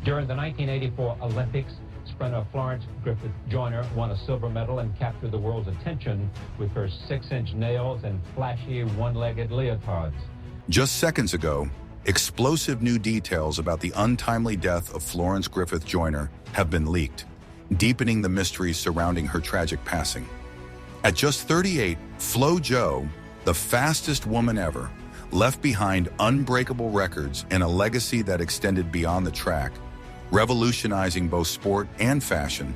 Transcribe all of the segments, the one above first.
During the 1984 Olympics, sprinter Florence Griffith Joyner won a silver medal and captured the world's attention with her 6-inch nails and flashy one-legged leotards. Just seconds ago, explosive new details about the untimely death of Florence Griffith Joyner have been leaked, deepening the mysteries surrounding her tragic passing. At just 38, Flo-Jo, the fastest woman ever, left behind unbreakable records and a legacy that extended beyond the track, revolutionizing both sport and fashion.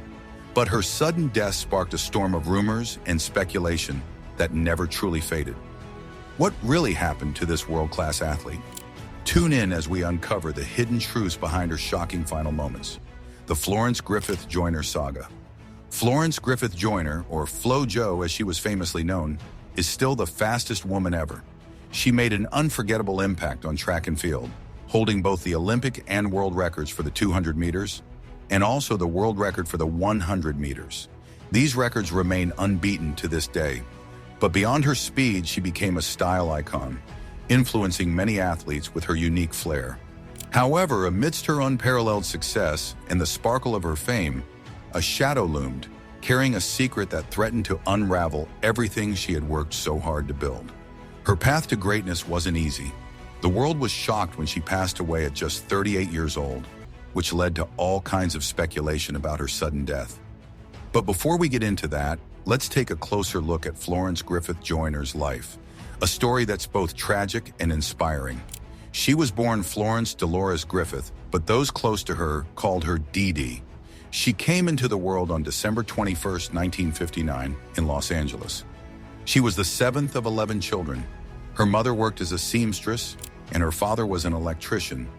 But her sudden death sparked a storm of rumors and speculation that never truly faded. What really happened to this world-class athlete? Tune in as we uncover the hidden truths behind her shocking final moments. The Florence Griffith Joyner saga. Florence Griffith Joyner, or Flo-Jo as she was famously known, is still the fastest woman ever. She made an unforgettable impact on track and field, holding both the Olympic and world records for the 200 meters, and also the world record for the 100 meters. These records remain unbeaten to this day. But beyond her speed, she became a style icon, influencing many athletes with her unique flair. However, amidst her unparalleled success and the sparkle of her fame, a shadow loomed, carrying a secret that threatened to unravel everything she had worked so hard to build. Her path to greatness wasn't easy. The world was shocked when she passed away at just 38 years old, which led to all kinds of speculation about her sudden death. But before we get into that, let's take a closer look at Florence Griffith Joyner's life, a story that's both tragic and inspiring. She was born Florence Dolores Griffith, but those close to her called her Dee Dee. She came into the world on December 21, 1959, in Los Angeles. She was the seventh of 11 children. Her mother worked as a seamstress, and her father was an electrician.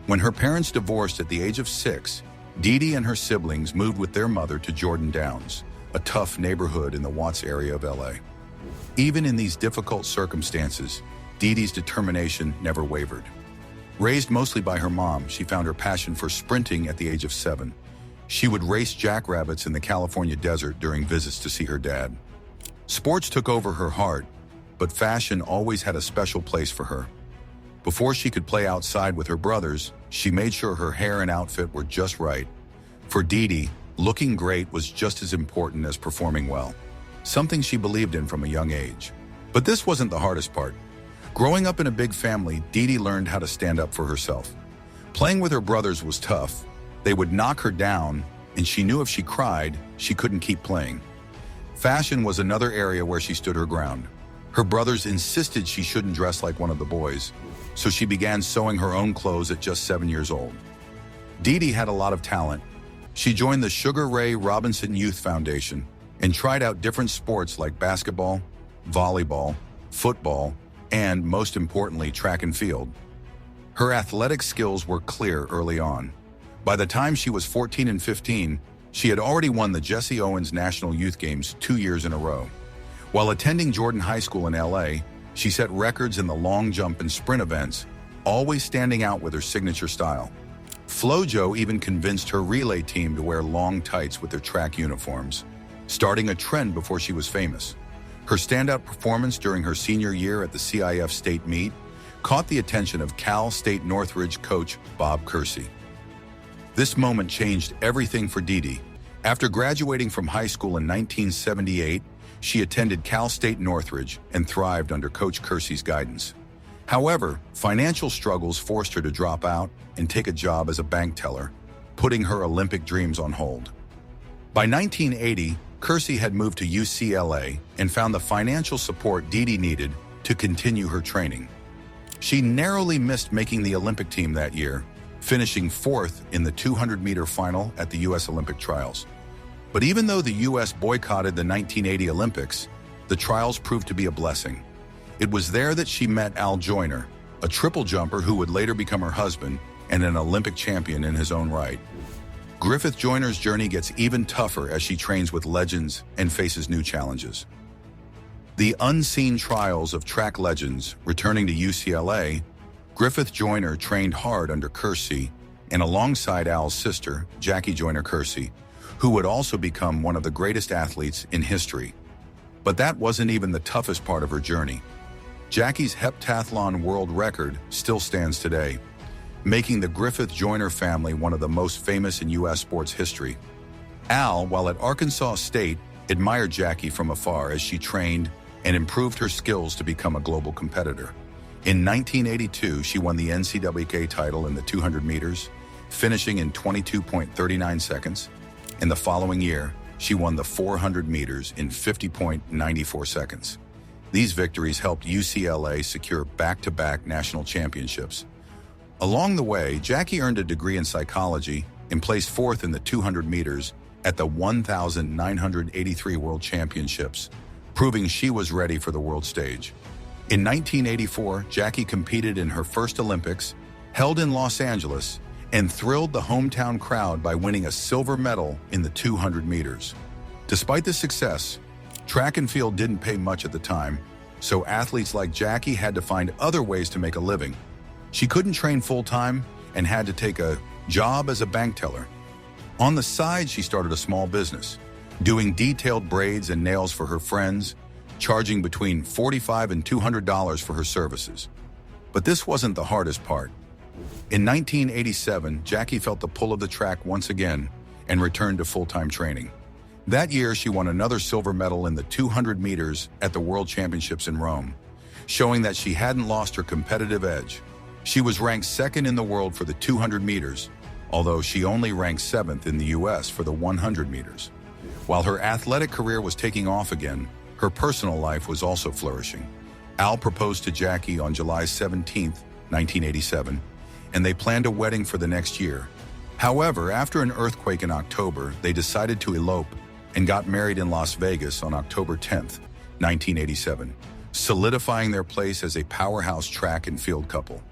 When her parents divorced at the age of 6, Dee Dee and her siblings moved with their mother to Jordan Downs, a tough neighborhood in the Watts area of LA. Even in these difficult circumstances, Dee Dee's determination never wavered. Raised mostly by her mom, she found her passion for sprinting at the age of 7. She would race jackrabbits in the California desert during visits to see her dad. Sports took over her heart, but fashion always had a special place for her. Before she could play outside with her brothers, she made sure her hair and outfit were just right. For Dee Dee, looking great was just as important as performing well, something she believed in from a young age. But this wasn't the hardest part. Growing up in a big family, Dee Dee learned how to stand up for herself. Playing with her brothers was tough. They would knock her down, and she knew if she cried, she couldn't keep playing. Fashion was another area where she stood her ground. Her brothers insisted she shouldn't dress like one of the boys, so she began sewing her own clothes at just 7 years old. Dee Dee had a lot of talent. She joined the Sugar Ray Robinson Youth Foundation and tried out different sports like basketball, volleyball, football, and, most importantly, track and field. Her athletic skills were clear early on. By the time she was 14 and 15, she had already won the Jesse Owens National Youth Games 2 years in a row. While attending Jordan High School in LA, she set records in the long jump and sprint events, always standing out with her signature style. Flo-Jo even convinced her relay team to wear long tights with their track uniforms, starting a trend before she was famous. Her standout performance during her senior year at the CIF state meet caught the attention of Cal State Northridge coach Bob Kersey. This moment changed everything for Dee Dee. After graduating from high school in 1978, she attended Cal State Northridge and thrived under Coach Kersey's guidance. However, financial struggles forced her to drop out and take a job as a bank teller, putting her Olympic dreams on hold. By 1980, Kersey had moved to UCLA and found the financial support Dee Dee needed to continue her training. She narrowly missed making the Olympic team that year, finishing 4th in the 200-meter final at the U.S. Olympic trials. But even though the U.S. boycotted the 1980 Olympics, the trials proved to be a blessing. It was there that she met Al Joyner, a triple jumper who would later become her husband and an Olympic champion in his own right. Griffith Joyner's journey gets even tougher as she trains with legends and faces new challenges. The unseen trials of track legends returning to UCLA, Griffith Joyner trained hard under Kersey and alongside Al's sister, Jackie Joyner Kersey, who would also become one of the greatest athletes in history. But that wasn't even the toughest part of her journey. Jackie's heptathlon world record still stands today. making the Griffith Joyner family one of the most famous in U.S. sports history. Al, while at Arkansas State, admired Jackie from afar as she trained and improved her skills to become a global competitor. In 1982, she won the NCAA title in the 200 meters, finishing in 22.39 seconds. In the following year, she won the 400 meters in 50.94 seconds. These victories helped UCLA secure back-to-back national championships. Along the way, Jackie earned a degree in psychology and placed fourth in the 200 meters at the 1,983 World Championships, proving she was ready for the world stage. In 1984, Jackie competed in her first Olympics, held in Los Angeles, and thrilled the hometown crowd by winning a silver medal in the 200 meters. Despite the success, track and field didn't pay much at the time, so athletes like Jackie had to find other ways to make a living. She couldn't train full-time and had to take a job as a bank teller. On the side, she started a small business, doing detailed braids and nails for her friends, charging between $45 and $200 for her services. But this wasn't the hardest part. In 1987, Jackie felt the pull of the track once again and returned to full-time training. That year, she won another silver medal in the 200 meters at the World Championships in Rome, showing that she hadn't lost her competitive edge. She was ranked second in the world for the 200 meters, although she only ranked seventh in the U.S. for the 100 meters. While her athletic career was taking off again, her personal life was also flourishing. Al proposed to Jackie on July 17, 1987, and they planned a wedding for the next year. However, after an earthquake in October, they decided to elope and got married in Las Vegas on October 10, 1987, solidifying their place as a powerhouse track and field couple.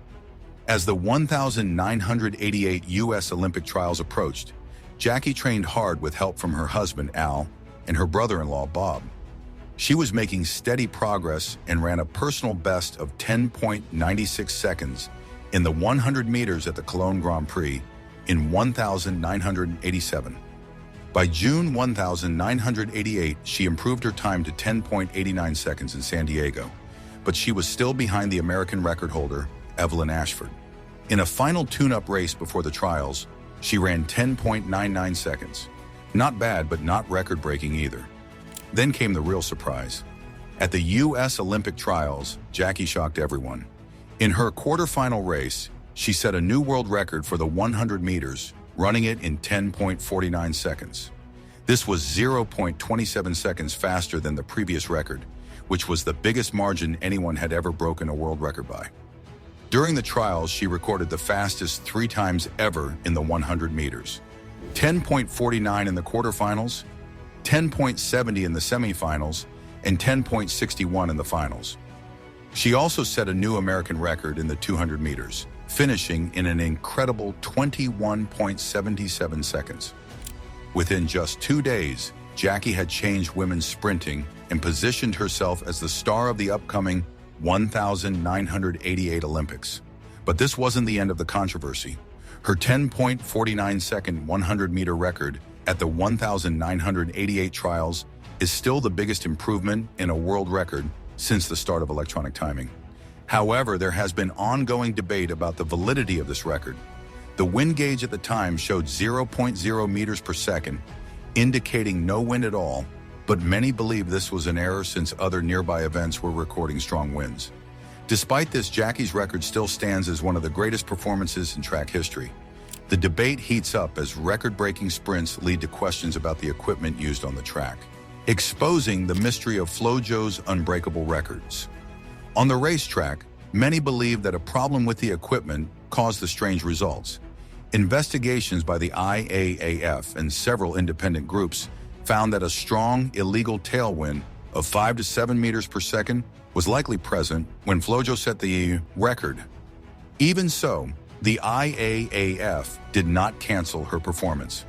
As the 1,988 U.S. Olympic trials approached, Jackie trained hard with help from her husband, Al, and her brother-in-law, Bob. She was making steady progress and ran a personal best of 10.96 seconds in the 100 meters at the Cologne Grand Prix in 1,987. By June 1,988, she improved her time to 10.89 seconds in San Diego, but she was still behind the American record holder, Evelyn Ashford. In a final tune-up race before the trials, she ran 10.99 seconds. Not bad, but not record-breaking either. Then came the real surprise. At the U.S. Olympic trials, Jackie shocked everyone. In her quarterfinal race, she set a new world record for the 100 meters, running it in 10.49 seconds. This was 0.27 seconds faster than the previous record, which was the biggest margin anyone had ever broken a world record by. During the trials, she recorded the fastest 3 times ever in the 100 meters. 10.49 in the quarterfinals, 10.70 in the semifinals, and 10.61 in the finals. She also set a new American record in the 200 meters, finishing in an incredible 21.77 seconds. Within just 2 days, Jackie had changed women's sprinting and positioned herself as the star of the upcoming 1,988 Olympics. But this wasn't the end of the controversy. Her 10.49-second 100-meter record at the 1,988 trials is still the biggest improvement in a world record since the start of electronic timing. However, there has been ongoing debate about the validity of this record. The wind gauge at the time showed 0.0 meters per second, indicating no wind at all, but many believe this was an error since other nearby events were recording strong winds. Despite this, Jackie's record still stands as one of the greatest performances in track history. The debate heats up as record-breaking sprints lead to questions about the equipment used on the track, exposing the mystery of Flo-Jo's unbreakable records. On the racetrack, many believe that a problem with the equipment caused the strange results. Investigations by the IAAF and several independent groups found that a strong, illegal tailwind of 5 to 7 meters per second was likely present when Flo-Jo set the record. Even so, the IAAF did not cancel her performance.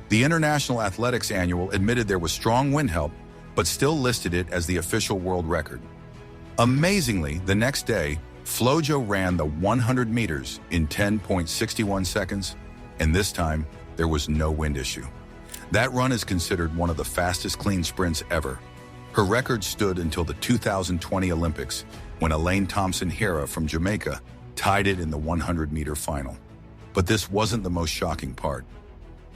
The International Athletics Annual admitted there was strong wind help, but still listed it as the official world record. Amazingly, the next day, Flo-Jo ran the 100 meters in 10.61 seconds, and this time, there was no wind issue. That run is considered one of the fastest clean sprints ever. Her record stood until the 2020 Olympics, when Elaine Thompson-Herah from Jamaica tied it in the 100-meter final. But this wasn't the most shocking part.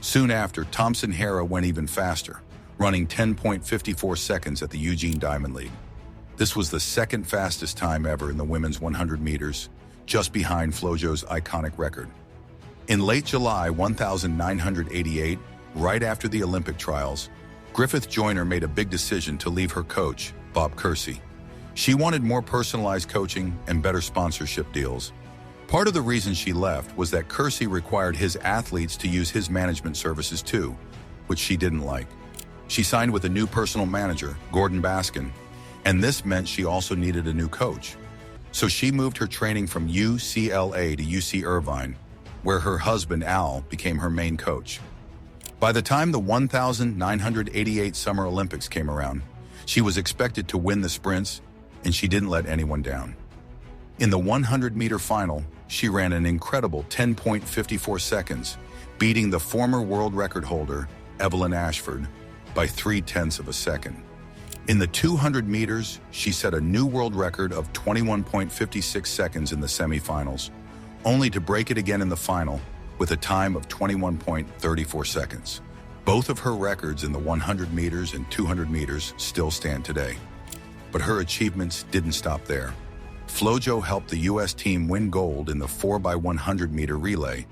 Soon after, Thompson-Herah went even faster, running 10.54 seconds at the Eugene Diamond League. This was the second fastest time ever in the women's 100 meters, just behind Flo-Jo's iconic record. In late July 1988, right after the Olympic trials, Griffith Joyner made a big decision to leave her coach, Bob Kersee. She wanted more personalized coaching and better sponsorship deals. Part of the reason she left was that Kersee required his athletes to use his management services too, which she didn't like. She signed with a new personal manager, Gordon Baskin, and this meant she also needed a new coach. So she moved her training from UCLA to UC Irvine, where her husband, Al, became her main coach. By the time the 1988 Summer Olympics came around, she was expected to win the sprints, and she didn't let anyone down. In the 100-meter final, she ran an incredible 10.54 seconds, beating the former world record holder, Evelyn Ashford, by 0.3 of a second. In the 200 meters, she set a new world record of 21.56 seconds in the semifinals, only to break it again in the final with a time of 21.34 seconds. Both of her records in the 100 meters and 200 meters still stand today. But her achievements didn't stop there. Flo-Jo helped the U.S. team win gold in the 4x100 meter relay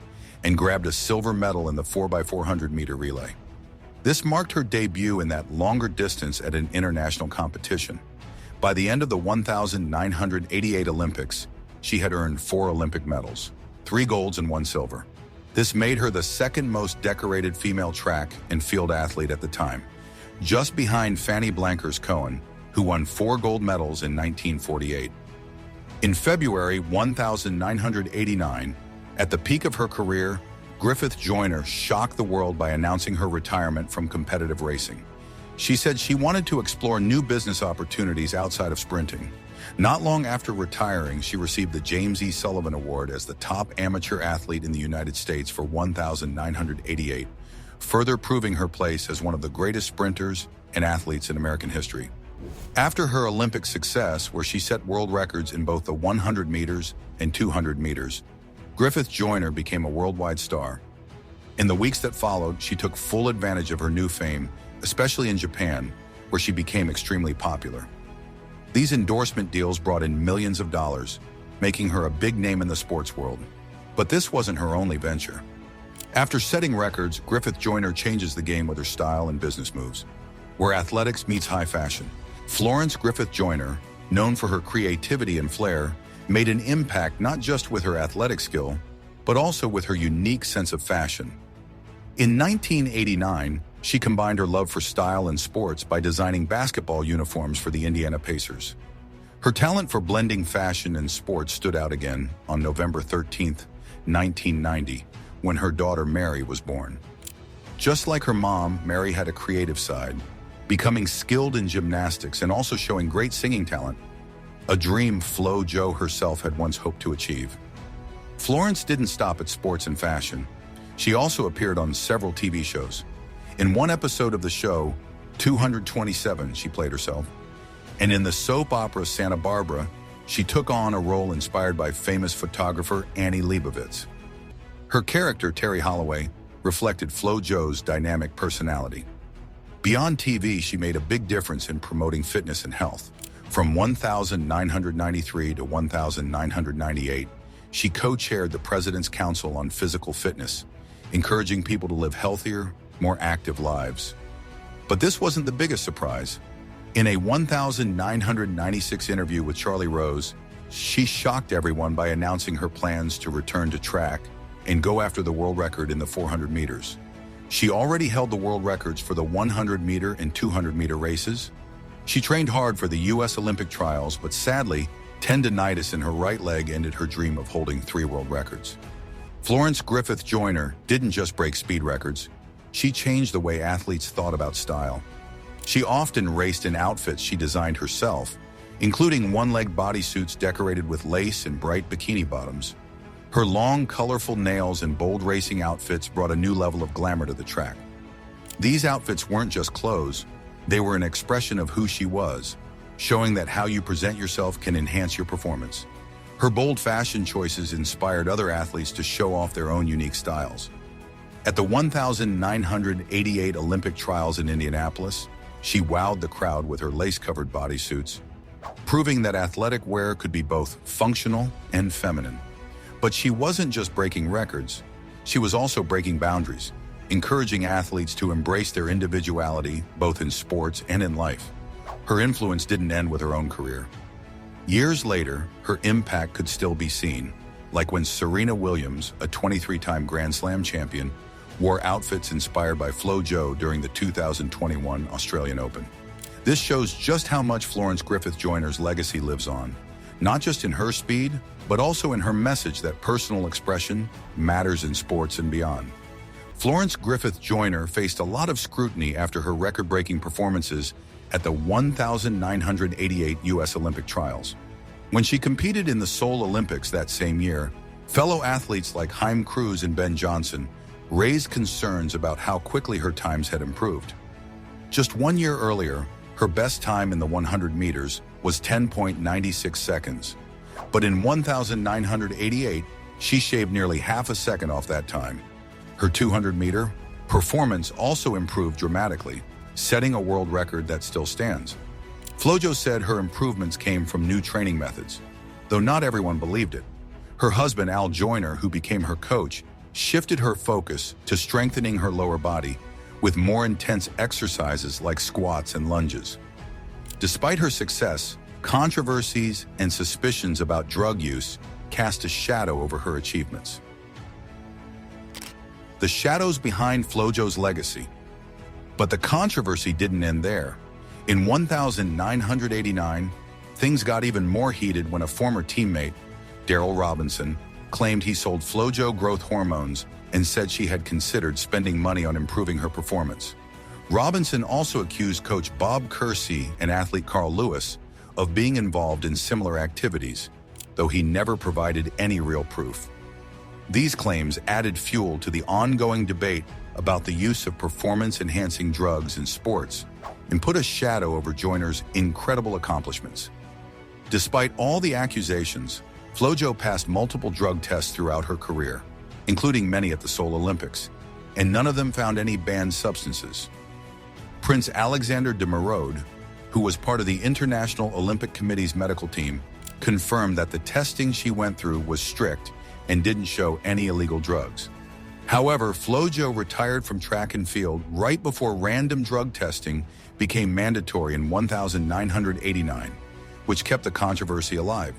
and grabbed a silver medal in the 4x400 meter relay. This marked her debut in that longer distance at an international competition. By the end of the 1988 Olympics, she had earned 4 Olympic medals, 3 golds and 1 silver. This made her the second most decorated female track and field athlete at the time, just behind Fanny Blankers-Koen, who won 4 gold medals in 1948. In February 1989, at the peak of her career, Griffith Joyner shocked the world by announcing her retirement from competitive racing. She said she wanted to explore new business opportunities outside of sprinting. Not long after retiring, she received the James E. Sullivan Award as the top amateur athlete in the United States for 1988, further proving her place as one of the greatest sprinters and athletes in American history. After her Olympic success, where she set world records in both the 100 meters and 200 meters, Griffith Joyner became a worldwide star. In the weeks that followed, she took full advantage of her new fame, especially in Japan, where she became extremely popular. These endorsement deals brought in millions of dollars, making her a big name in the sports world. But this wasn't her only venture. After setting records, Griffith Joyner changes the game with her style and business moves, where athletics meets high fashion. Florence Griffith Joyner, known for her creativity and flair, made an impact not just with her athletic skill, but also with her unique sense of fashion. In 1989, she combined her love for style and sports by designing basketball uniforms for the Indiana Pacers. Her talent for blending fashion and sports stood out again on November 13, 1990, when her daughter Mary was born. Just like her mom, Mary had a creative side, becoming skilled in gymnastics and also showing great singing talent, a dream Flo-Jo herself had once hoped to achieve. Florence didn't stop at sports and fashion. She also appeared on several TV shows. In one episode of the show, 227, she played herself. And in the soap opera Santa Barbara, she took on a role inspired by famous photographer Annie Leibovitz. Her character, Terry Holloway, reflected Flo-Jo's dynamic personality. Beyond TV, she made a big difference in promoting fitness and health. From 1993 to 1998, she co-chaired the President's Council on Physical Fitness, encouraging people to live healthier, more active lives. But this wasn't the biggest surprise. In a 1996 interview with Charlie Rose, she shocked everyone by announcing her plans to return to track and go after the world record in the 400 meters. She already held the world records for the 100-meter and 200-meter races. She trained hard for the U.S. Olympic trials, but sadly, tendinitis in her right leg ended her dream of holding 3 world records. Florence Griffith Joyner didn't just break speed records. She changed the way athletes thought about style. She often raced in outfits she designed herself, including one-leg bodysuits decorated with lace and bright bikini bottoms. Her long, colorful nails and bold racing outfits brought a new level of glamour to the track. These outfits weren't just clothes, they were an expression of who she was, showing that how you present yourself can enhance your performance. Her bold fashion choices inspired other athletes to show off their own unique styles. At the 1988 Olympic trials in Indianapolis, she wowed the crowd with her lace-covered bodysuits, proving that athletic wear could be both functional and feminine. But she wasn't just breaking records, she was also breaking boundaries, encouraging athletes to embrace their individuality both in sports and in life. Her influence didn't end with her own career. Years later, her impact could still be seen, like when Serena Williams, a 23-time Grand Slam champion, wore outfits inspired by Flo-Jo during the 2021 Australian Open. This shows just how much Florence Griffith Joyner's legacy lives on, not just in her speed, but also in her message that personal expression matters in sports and beyond. Florence Griffith Joyner faced a lot of scrutiny after her record-breaking performances at the 1988 U.S. Olympic trials. When she competed in the Seoul Olympics that same year, fellow athletes like Haim Cruz and Ben Johnson raised concerns about how quickly her times had improved. Just 1 year earlier, her best time in the 100 meters was 10.96 seconds. But in 1988, she shaved nearly half a second off that time. Her 200-meter performance also improved dramatically, setting a world record that still stands. Flo-Jo said her improvements came from new training methods, though not everyone believed it. Her husband, Al Joyner, who became her coach, shifted her focus to strengthening her lower body with more intense exercises like squats and lunges. Despite her success, controversies and suspicions about drug use cast a shadow over her achievements. The shadows behind Flo-Jo's legacy. But the controversy didn't end there. In 1989, things got even more heated when a former teammate, Daryl Robinson, claimed he sold Flo-Jo growth hormones and said she had considered spending money on improving her performance. Robinson also accused coach Bob Kersey and athlete Carl Lewis of being involved in similar activities, though he never provided any real proof. These claims added fuel to the ongoing debate about the use of performance-enhancing drugs in sports and put a shadow over Joyner's incredible accomplishments. Despite all the accusations, Flo-Jo passed multiple drug tests throughout her career, including many at the Seoul Olympics, and none of them found any banned substances. Prince Alexander de Merode, who was part of the International Olympic Committee's medical team, confirmed that the testing she went through was strict and didn't show any illegal drugs. However, Flo-Jo retired from track and field right before random drug testing became mandatory in 1989, which kept the controversy alive.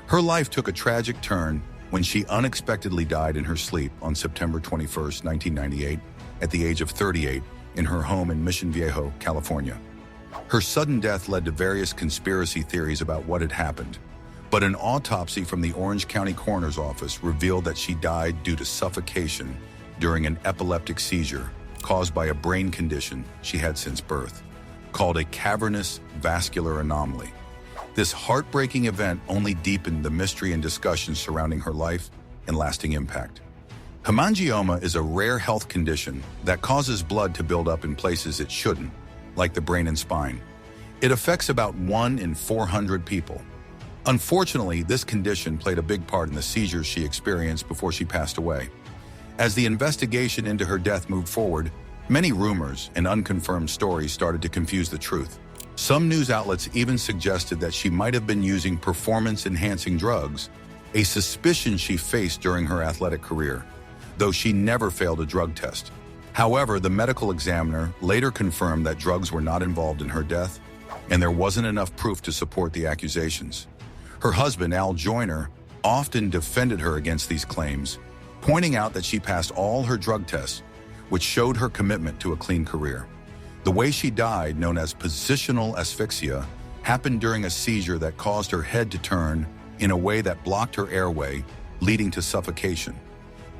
Her life took a tragic turn when she unexpectedly died in her sleep on September 21, 1998, at the age of 38, in her home in Mission Viejo, California. Her sudden death led to various conspiracy theories about what had happened, but an autopsy from the Orange County Coroner's Office revealed that she died due to suffocation during an epileptic seizure caused by a brain condition she had since birth, called a cavernous vascular anomaly. This heartbreaking event only deepened the mystery and discussion surrounding her life and lasting impact. Hemangioma is a rare health condition that causes blood to build up in places it shouldn't, like the brain and spine. It affects about 1 in 400 people. Unfortunately, this condition played a big part in the seizures she experienced before she passed away. As the investigation into her death moved forward, many rumors and unconfirmed stories started to confuse the truth. Some news outlets even suggested that she might have been using performance-enhancing drugs, a suspicion she faced during her athletic career, though she never failed a drug test. However, the medical examiner later confirmed that drugs were not involved in her death, and there wasn't enough proof to support the accusations. Her husband, Al Joyner, often defended her against these claims, pointing out that she passed all her drug tests, which showed her commitment to a clean career. The way she died, known as positional asphyxia, happened during a seizure that caused her head to turn in a way that blocked her airway, leading to suffocation.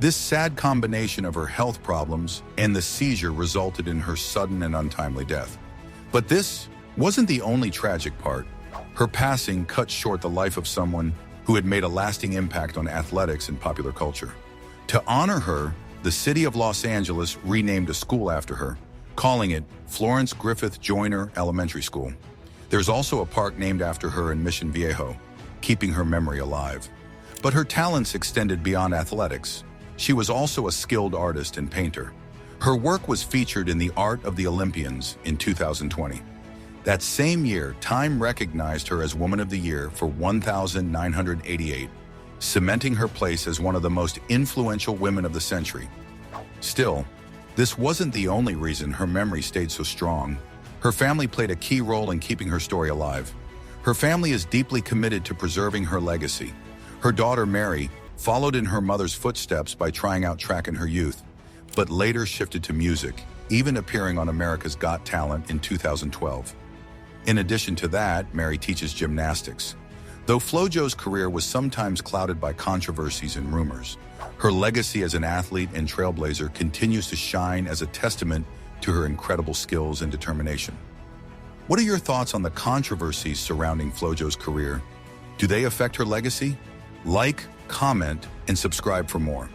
This sad combination of her health problems and the seizure resulted in her sudden and untimely death. But this wasn't the only tragic part. Her passing cut short the life of someone who had made a lasting impact on athletics and popular culture. To honor her, the city of Los Angeles renamed a school after her, calling it Florence Griffith Joyner Elementary School. There's also a park named after her in Mission Viejo, keeping her memory alive. But her talents extended beyond athletics. She was also a skilled artist and painter. Her work was featured in The Art of the Olympians in 2020. That same year, Time recognized her as Woman of the Year for 1988, cementing her place as one of the most influential women of the century. Still, this wasn't the only reason her memory stayed so strong. Her family played a key role in keeping her story alive. Her family is deeply committed to preserving her legacy. Her daughter, Mary, followed in her mother's footsteps by trying out track in her youth, but later shifted to music, even appearing on America's Got Talent in 2012. In addition to that, Mary teaches gymnastics. Though Flo-Jo's career was sometimes clouded by controversies and rumors, her legacy as an athlete and trailblazer continues to shine as a testament to her incredible skills and determination. What are your thoughts on the controversies surrounding Flo-Jo's career? Do they affect her legacy? Like, comment, and subscribe for more.